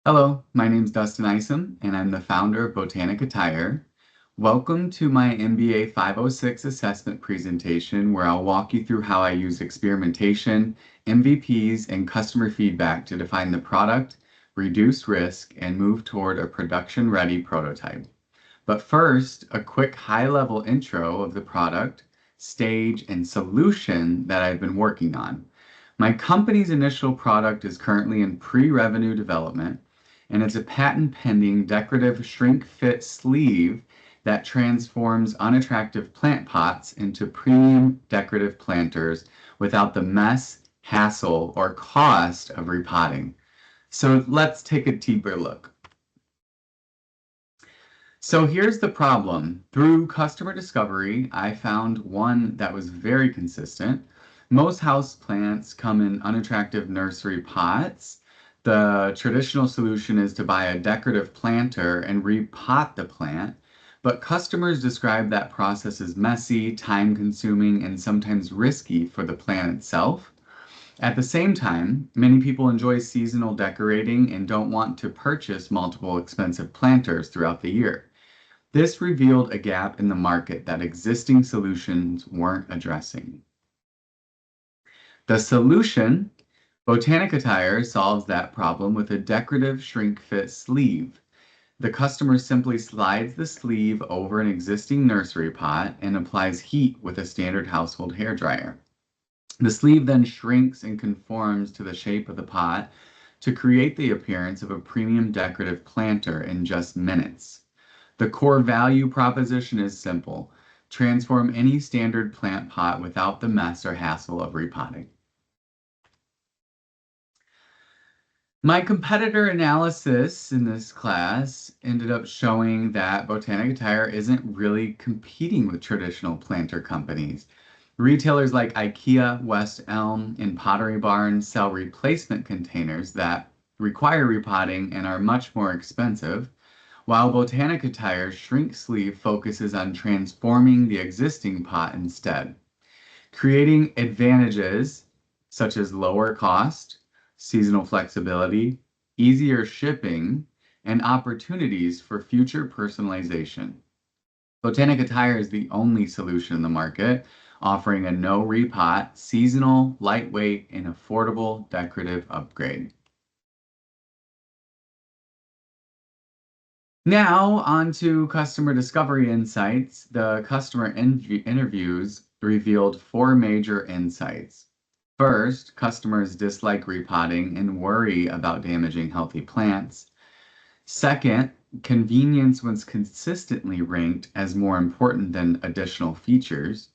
Hello, my name is Dustin Isom, and I'm the founder of Botanic Attire. Welcome to my MBA 506 assessment presentation, where I'll walk you through how I use experimentation, MVPs, and customer feedback to define the product, reduce risk, and move toward a production-ready prototype. But first, a quick high-level intro of the product, stage, and solution that I've been working on. My company's initial product is currently in pre-revenue development, and it's a patent-pending decorative shrink-fit sleeve that transforms unattractive plant pots into premium decorative planters without the mess, hassle, or cost of repotting. So let's take a deeper look. So here's the problem. Through customer discovery, I found one that was very consistent. Most house plants come in unattractive nursery pots. The traditional solution is to buy a decorative planter and repot the plant, but customers describe that process as messy, time-consuming, and sometimes risky for the plant itself. At the same time, many people enjoy seasonal decorating and don't want to purchase multiple expensive planters throughout the year. This revealed a gap in the market that existing solutions weren't addressing. The solution, Botanic Attire, solves that problem with a decorative shrink-fit sleeve. The customer simply slides the sleeve over an existing nursery pot and applies heat with a standard household hairdryer. The sleeve then shrinks and conforms to the shape of the pot to create the appearance of a premium decorative planter in just minutes. The core value proposition is simple. Transform any standard plant pot without the mess or hassle of repotting. My competitor analysis in this class ended up showing that Botanic Attire isn't really competing with traditional planter companies. Retailers like IKEA, West Elm, and Pottery Barn sell replacement containers that require repotting and are much more expensive, while Botanic Attire's shrink sleeve focuses on transforming the existing pot instead, creating advantages such as lower cost, seasonal flexibility, easier shipping, and opportunities for future personalization. Botanic Attire is the only solution in the market offering a no repot, seasonal, lightweight, and affordable decorative upgrade. Now, on to customer discovery insights. The customer interviews revealed four major insights. First, customers dislike repotting and worry about damaging healthy plants. Second, convenience was consistently ranked as more important than additional features.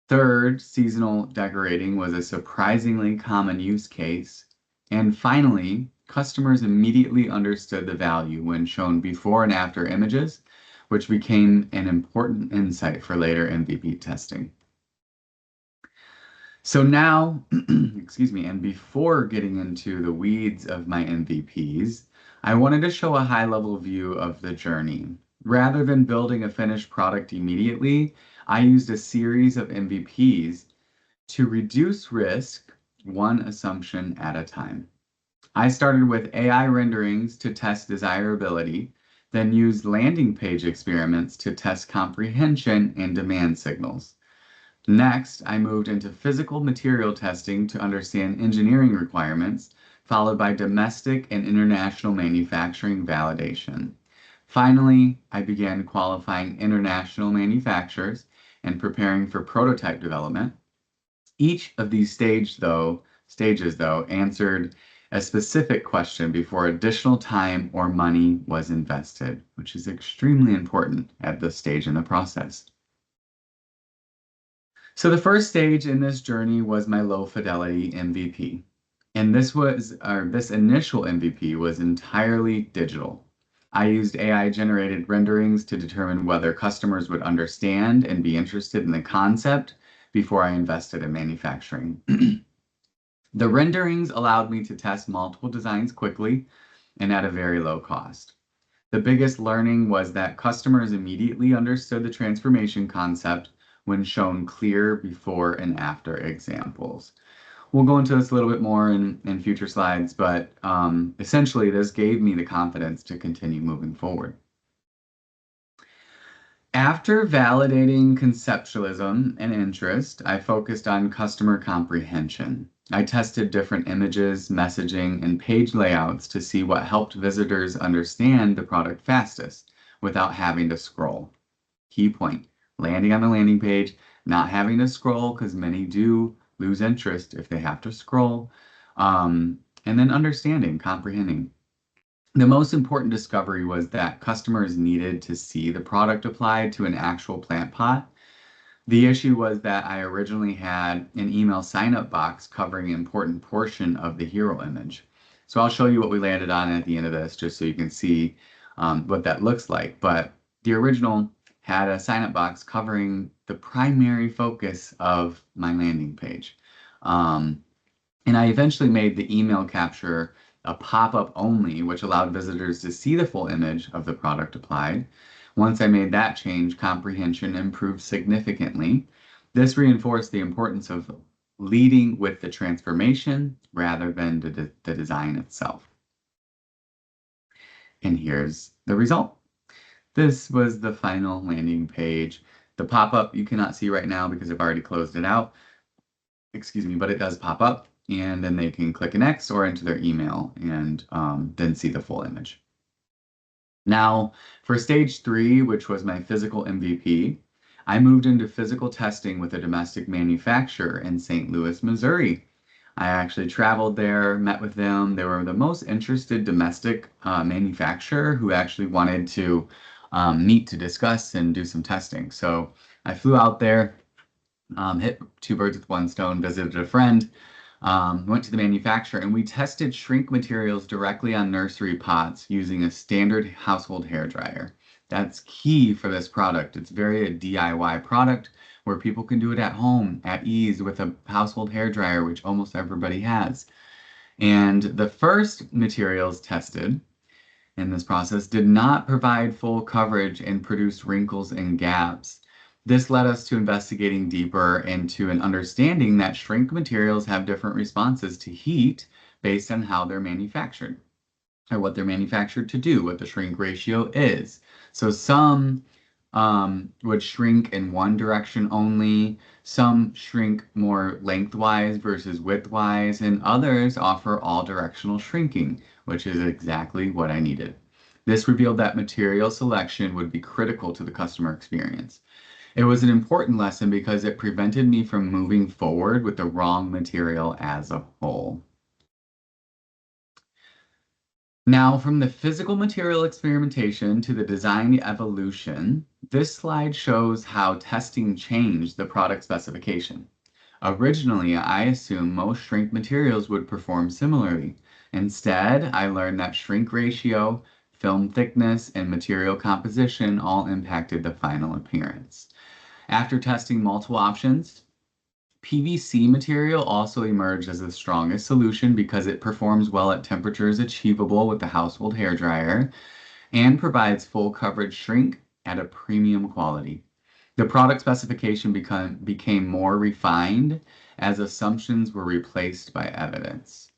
Third, seasonal decorating was a surprisingly common use case. And finally, customers immediately understood the value when shown before and after images, which became an important insight for later MVP testing. So now, excuse me, and before getting into the weeds of my MVPs, I wanted to show a high-level view of the journey. Rather than building a finished product immediately, I used a series of MVPs to reduce risk, one assumption at a time. I started with AI renderings to test desirability, then used landing page experiments to test comprehension and demand signals. Next, I moved into physical material testing to understand engineering requirements, followed by domestic and international manufacturing validation. Finally, I began qualifying international manufacturers and preparing for prototype development. Each of these stages, though, answered a specific question before additional time or money was invested, which is extremely important at this stage in the process. So the first stage in this journey was my low fidelity MVP. And this initial MVP was entirely digital. I used AI generated renderings to determine whether customers would understand and be interested in the concept before I invested in manufacturing. The renderings allowed me to test multiple designs quickly and at a very low cost. The biggest learning was that customers immediately understood the transformation concept when shown clear before and after examples. We'll go into this a little bit more in future slides, but essentially this gave me the confidence to continue moving forward. After validating conceptualism and interest, I focused on customer comprehension. I tested different images, messaging, and page layouts to see what helped visitors understand the product fastest without having to scroll. Key point, landing on the landing page, not having to scroll because many do lose interest if they have to scroll, and then understanding, comprehending. The most important discovery was that customers needed to see the product applied to an actual plant pot. The issue was that I originally had an email sign-up box covering an important portion of the hero image. So I'll show you what we landed on at the end of this, just so you can see what that looks like. But the original had a sign-up box covering the primary focus of my landing page. And I eventually made the email capture a pop-up only, which allowed visitors to see the full image of the product applied. Once I made that change, comprehension improved significantly. This reinforced the importance of leading with the transformation rather than the design itself. And here's the result. This was the final landing page. The pop-up you cannot see right now because I've already closed it out. Excuse me, but it does pop up, and then they can click next or enter their email and then see the full image. Now, for stage 3, which was my physical MVP, I moved into physical testing with a domestic manufacturer in St. Louis, Missouri. I actually traveled there, met with them. They were the most interested domestic manufacturer who actually wanted to meet to discuss and do some testing. So I flew out there, hit 2 birds with 1 stone, visited a friend, went to the manufacturer, and we tested shrink materials directly on nursery pots using a standard household hairdryer. That's key for this product. It's very a DIY product where people can do it at home at ease with a household hairdryer, which almost everybody has. And the first materials tested in this process did not provide full coverage and produced wrinkles and gaps. This led us to investigating deeper into an understanding that shrink materials have different responses to heat based on how they're manufactured, or what they're manufactured to do, what the shrink ratio is. So some would shrink in one direction only, some shrink more lengthwise versus widthwise, and others offer all directional shrinking, which is exactly what I needed. This revealed that material selection would be critical to the customer experience. It was an important lesson because it prevented me from moving forward with the wrong material as a whole. Now, from the physical material experimentation to the design evolution, this slide shows how testing changed the product specification. Originally, I assumed most shrink materials would perform similarly. Instead, I learned that shrink ratio, film thickness, and material composition all impacted the final appearance. After testing multiple options, PVC material also emerged as the strongest solution because it performs well at temperatures achievable with the household hairdryer and provides full coverage shrink at a premium quality. The product specification became more refined as assumptions were replaced by evidence.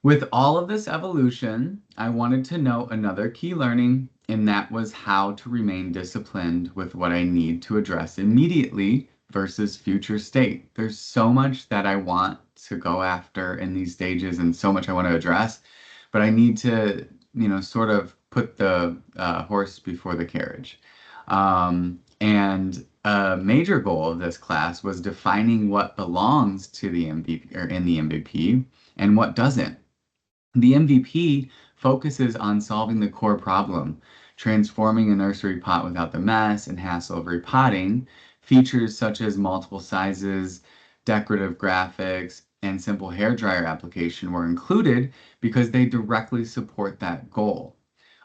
With all of this evolution, I wanted to note another key learning, and that was how to remain disciplined with what I need to address immediately versus future state. There's so much that I want to go after in these stages and so much I want to address, but I need to, sort of put the horse before the carriage. And a major goal of this class was defining what belongs to the MVP or in the MVP and what doesn't. The MVP focuses on solving the core problem, transforming a nursery pot without the mess and hassle of repotting. Features such as multiple sizes, decorative graphics, and simple hairdryer application were included because they directly support that goal.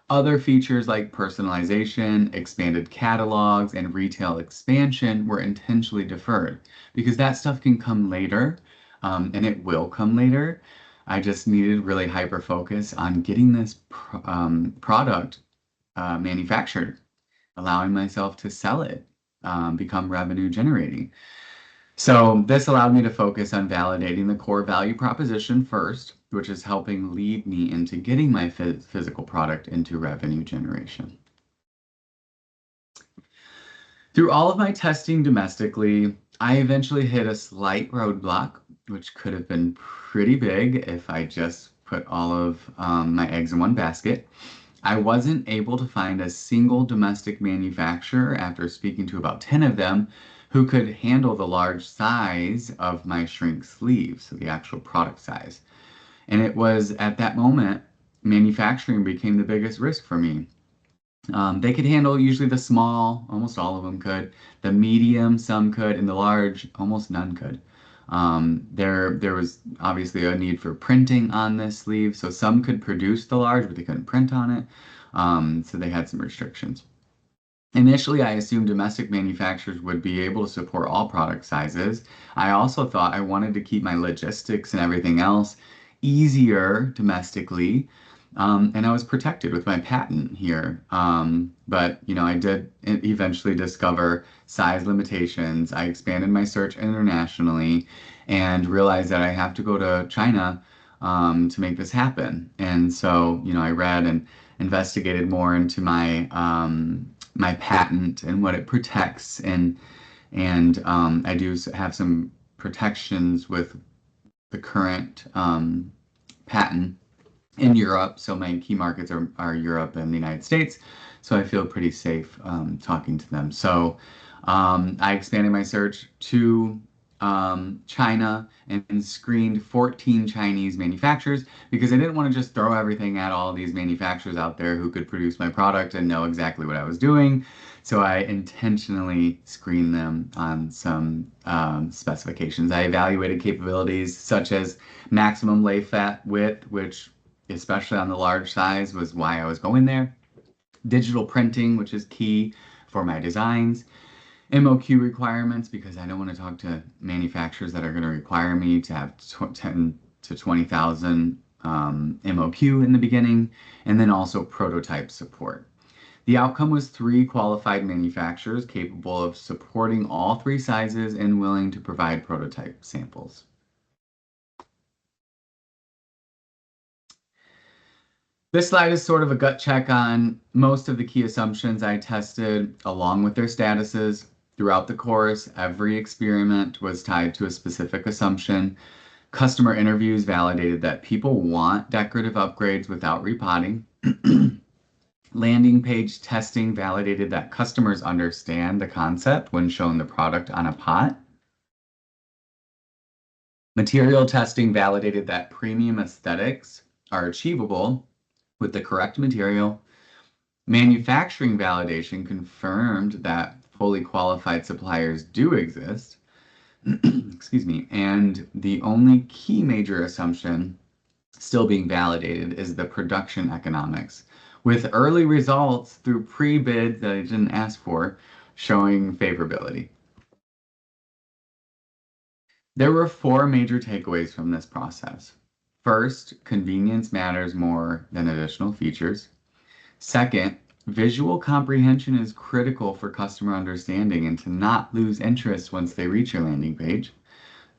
Other features like personalization, expanded catalogs, and retail expansion were intentionally deferred because that stuff can come later, and it will come later. I just needed really hyper focus on getting this product manufactured, allowing myself to sell it, become revenue generating. So this allowed me to focus on validating the core value proposition first, which is helping lead me into getting my physical product into revenue generation. Through all of my testing domestically, I eventually hit a slight roadblock, which could have been pretty big if I just put all of my eggs in one basket. I wasn't able to find a single domestic manufacturer after speaking to about 10 of them who could handle the large size of my shrink sleeve, so the actual product size. And it was at that moment manufacturing became the biggest risk for me. They could handle usually the small, almost all of them could, the medium, some could, and the large, almost none could. There was obviously a need for printing on this sleeve, so some could produce the large, but they couldn't print on it. So they had some restrictions. Initially, I assumed domestic manufacturers would be able to support all product sizes. I also thought I wanted to keep my logistics and everything else easier domestically, and I was protected with my patent here. But I did eventually discover size limitations. I expanded my search internationally and realized that I have to go to China to make this happen. And so, I read and investigated more into my patent and what it protects, and I do have some protections with the current patent in Europe. So my key markets are Europe and the United States. So I feel pretty safe talking to them. So I expanded my search to China and screened 14 Chinese manufacturers because I didn't want to just throw everything at all these manufacturers out there who could produce my product and know exactly what I was doing. So I intentionally screened them on some specifications. I evaluated capabilities such as maximum lay fat width, which especially on the large size was why I was going there. Digital printing, which is key for my designs. MOQ requirements, because I don't want to talk to manufacturers that are going to require me to have 10 to 20,000 MOQ in the beginning, and then also prototype support. The outcome was 3 qualified manufacturers capable of supporting all 3 sizes and willing to provide prototype samples. This slide is sort of a gut check on most of the key assumptions I tested along with their statuses. Throughout the course, every experiment was tied to a specific assumption. Customer interviews validated that people want decorative upgrades without repotting. Landing page testing validated that customers understand the concept when shown the product on a pot. Material testing validated that premium aesthetics are achievable with the correct material. Manufacturing validation confirmed that fully qualified suppliers do exist. Excuse me. And the only key major assumption still being validated is the production economics, with early results through pre-bid that I didn't ask for showing favorability. There were 4 major takeaways from this process. First, convenience matters more than additional features. Second, visual comprehension is critical for customer understanding and to not lose interest once they reach your landing page.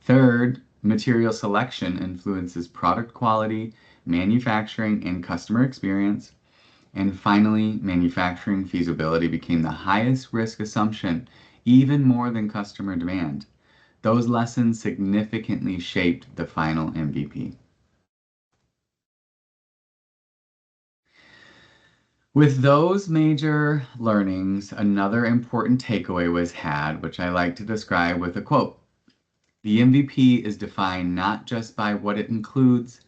Third, material selection influences product quality, manufacturing, and customer experience. And finally, manufacturing feasibility became the highest risk assumption, even more than customer demand. Those lessons significantly shaped the final MVP. With those major learnings, another important takeaway was had, which I like to describe with a quote. The MVP is defined not just by what it includes,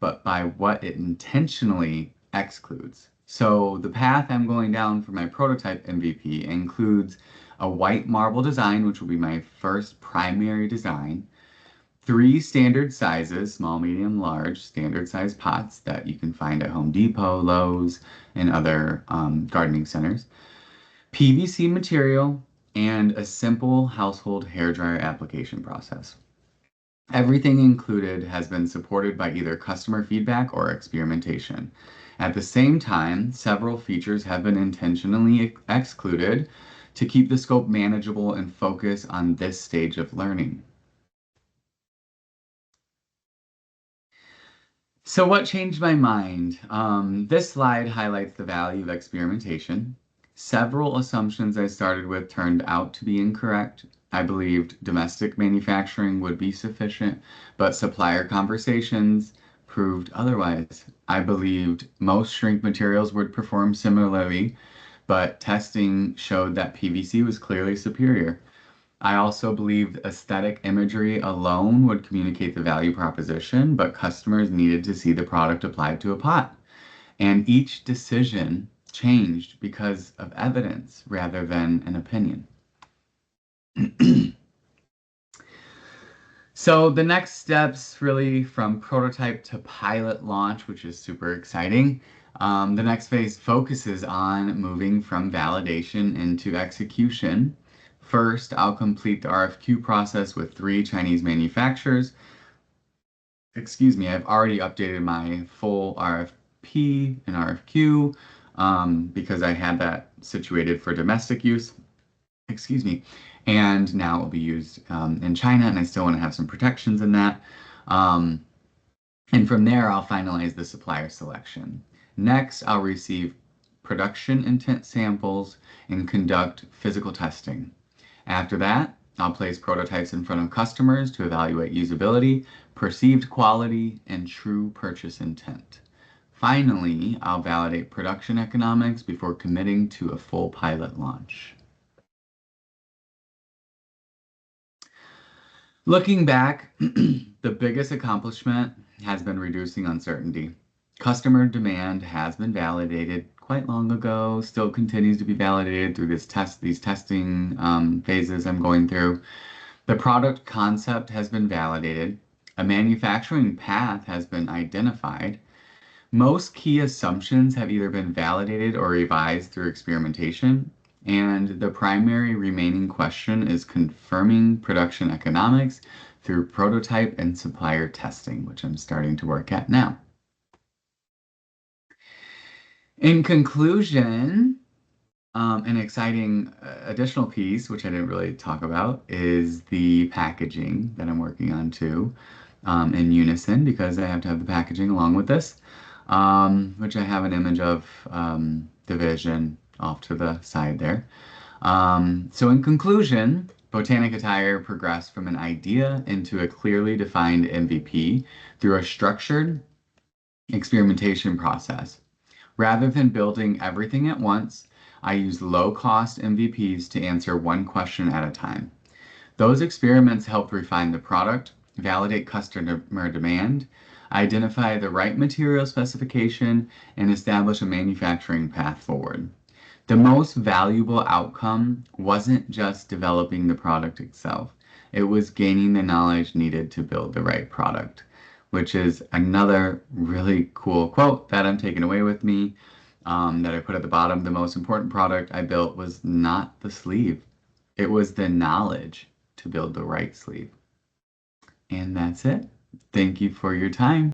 but by what it intentionally excludes. So the path I'm going down for my prototype MVP includes a white marble design, which will be my first primary design, 3 standard sizes, small, medium, large, standard size pots that you can find at Home Depot, Lowe's, and other gardening centers, PVC material, and a simple household hairdryer application process. Everything included has been supported by either customer feedback or experimentation. At the same time, several features have been intentionally excluded to keep the scope manageable and focus on this stage of learning. So what changed my mind? This slide highlights the value of experimentation. Several assumptions I started with turned out to be incorrect. I believed domestic manufacturing would be sufficient, but supplier conversations proved otherwise. I believed most shrink materials would perform similarly, but testing showed that PVC was clearly superior. I also believed aesthetic imagery alone would communicate the value proposition, but customers needed to see the product applied to a pot. And each decision changed because of evidence rather than an opinion. So the next steps really from prototype to pilot launch, which is super exciting. The next phase focuses on moving from validation into execution. First, I'll complete the RFQ process with 3 Chinese manufacturers. Excuse me, I've already updated my full RFP and RFQ because I had that situated for domestic use. Excuse me. And now it will be used in China, and I still want to have some protections in that. And from there, I'll finalize the supplier selection. Next, I'll receive production intent samples and conduct physical testing. After that, I'll place prototypes in front of customers to evaluate usability, perceived quality, and true purchase intent. Finally, I'll validate production economics before committing to a full pilot launch. Looking back, the biggest accomplishment has been reducing uncertainty. Customer demand has been validated quite long ago, still continues to be validated through these testing phases I'm going through. The product concept has been validated. A manufacturing path has been identified. Most key assumptions have either been validated or revised through experimentation. And the primary remaining question is confirming production economics through prototype and supplier testing, which I'm starting to work at now. In conclusion, an exciting additional piece, which I didn't really talk about, is the packaging that I'm working on too, in unison, because I have to have the packaging along with this, which I have an image of division off to the side there. So in conclusion, Botanic Attire progressed from an idea into a clearly defined MVP through a structured experimentation process. Rather than building everything at once, I used low-cost MVPs to answer one question at a time. Those experiments helped refine the product, validate customer demand, identify the right material specification, and establish a manufacturing path forward. The most valuable outcome wasn't just developing the product itself. It was gaining the knowledge needed to build the right product, which is another really cool quote that I'm taking away with me, that I put at the bottom. The most important product I built was not the sleeve. It was the knowledge to build the right sleeve. And that's it. Thank you for your time.